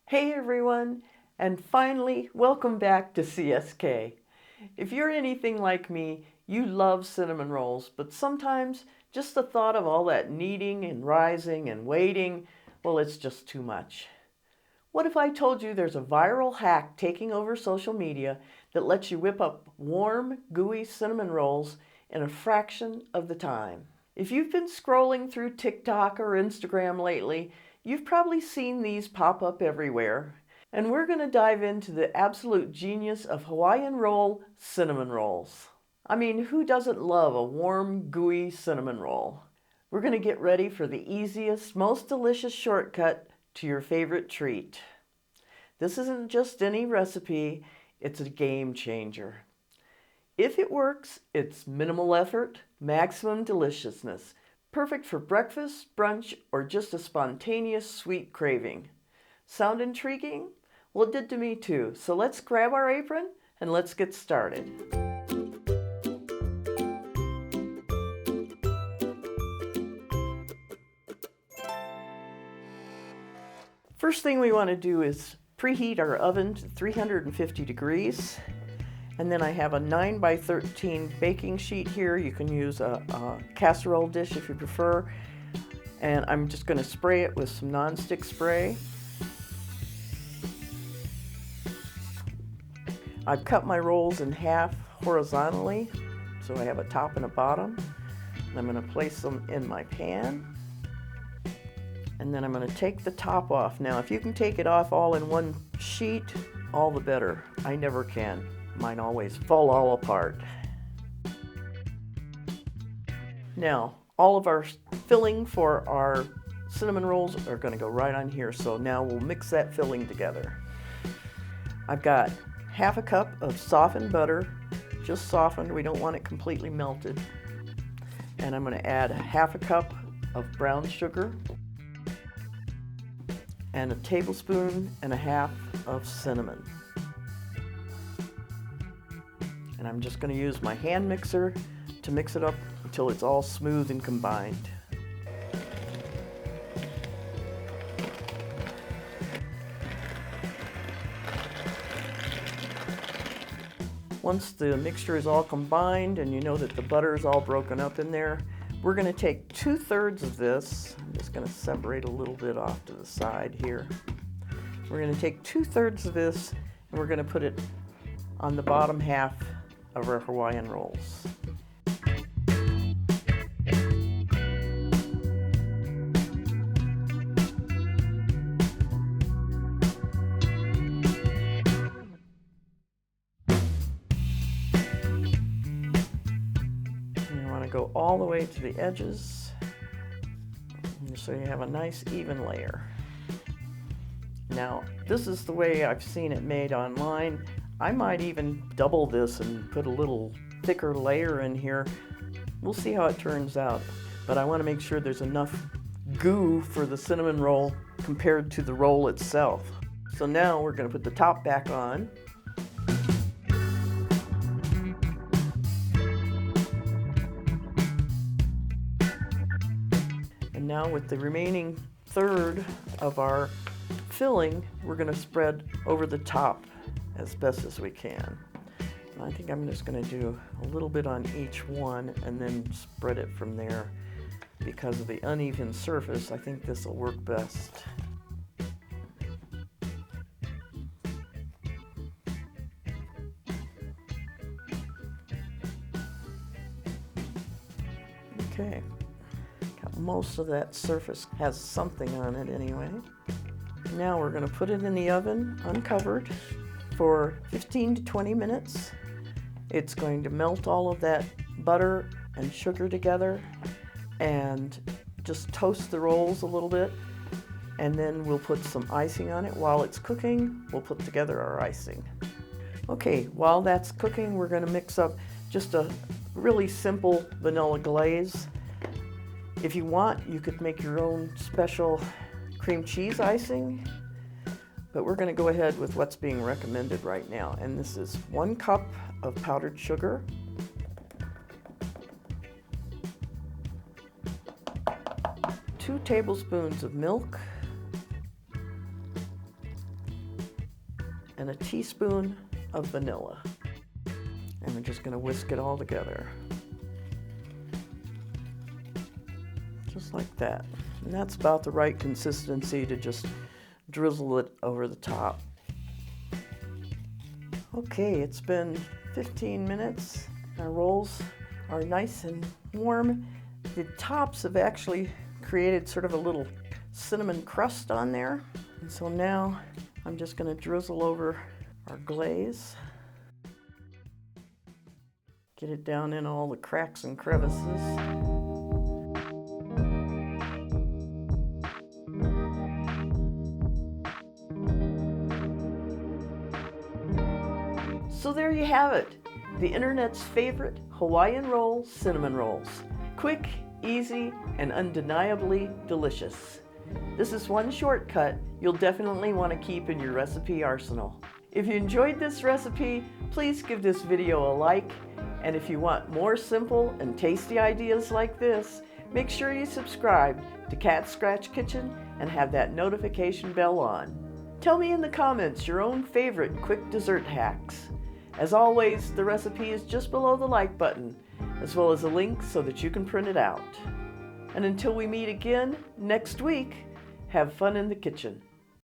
Hey everyone, and finally, welcome back to CSK. If you're anything like me, you love cinnamon rolls, but sometimes just the thought of all that kneading and rising and waiting, well, it's just too much. What if I told you there's a viral hack taking over social media that lets you whip up warm, gooey cinnamon rolls in a fraction of the time? If you've been scrolling through TikTok or Instagram lately, you've probably seen these pop up everywhere. And we're going to dive into the absolute genius of Hawaiian roll cinnamon rolls. I mean, who doesn't love a warm, gooey cinnamon roll? We're going to get ready for the easiest, most delicious shortcut to your favorite treat. This isn't just any recipe, it's a game changer. If it works, it's minimal effort, maximum deliciousness, perfect for breakfast, brunch, or just a spontaneous sweet craving. Sound intriguing? Well, it did to me too. So let's grab our apron and let's get started. First thing we want to do is preheat our oven to 350 degrees. And then I have a 9x13 baking sheet here. You can use a casserole dish if you prefer. And I'm just going to spray it with some nonstick spray. I've cut my rolls in half horizontally, so I have a top and a bottom. And I'm going to place them in my pan. And then I'm going to take the top off. Now, if you can take it off all in one sheet, all the better. I never can. Mine always fall all apart. Now, all of our filling for our cinnamon rolls are going to go right on here. So now we'll mix that filling together. I've got half a cup of softened butter, just softened. We don't want it completely melted. And I'm going to add half a cup of brown sugar and a tablespoon and a half of cinnamon. And I'm just going to use my hand mixer to mix it up until it's all smooth and combined. Once the mixture is all combined and you know that the butter is all broken up in there, we're going to take 2/3 of this. I'm just going to separate a little bit off to the side here. We're going to take 2/3 of this and we're going to put it on the bottom half of our Hawaiian rolls. And you want to go all the way to the edges so you have a nice even layer. Now, this is the way I've seen it made online. I might even double this and put a little thicker layer in here. We'll see how it turns out. But I want to make sure there's enough goo for the cinnamon roll compared to the roll itself. So now we're going to put the top back on. And now with the remaining third of our filling, we're going to spread over the top as best as we can. And I think I'm just going to do a little bit on each one and then spread it from there. Because of the uneven surface, I think this will work best. Okay, got most of that surface has something on it anyway. Now we're going to put it in the oven uncovered for 15 to 20 minutes. It's going to melt all of that butter and sugar together and just toast the rolls a little bit, and then we'll put some icing on it. While it's cooking, we'll put together our icing. Okay, while that's cooking, we're going to mix up just a really simple vanilla glaze. If you want, you could make your own special cream cheese icing, but we're going to go ahead with what's being recommended right now. And this is 1 cup of powdered sugar, 2 tablespoons of milk, and a teaspoon of vanilla. And we're just going to whisk it all together. Just like that. And that's about the right consistency to just drizzle it over the top. Okay, it's been 15 minutes. Our rolls are nice and warm. The tops have actually created sort of a little cinnamon crust on there. And so now I'm just going to drizzle over our glaze. Get it down in all the cracks and crevices. So there you have it, the internet's favorite Hawaiian roll cinnamon rolls. Quick, easy, and undeniably delicious. This is one shortcut you'll definitely want to keep in your recipe arsenal. If you enjoyed this recipe, please give this video a like, and if you want more simple and tasty ideas like this, make sure you subscribe to Cat Scratch Kitchen and have that notification bell on. Tell me in the comments your own favorite quick dessert hacks. As always, the recipe is just below the like button, as well as a link so that you can print it out. And until we meet again next week, have fun in the kitchen.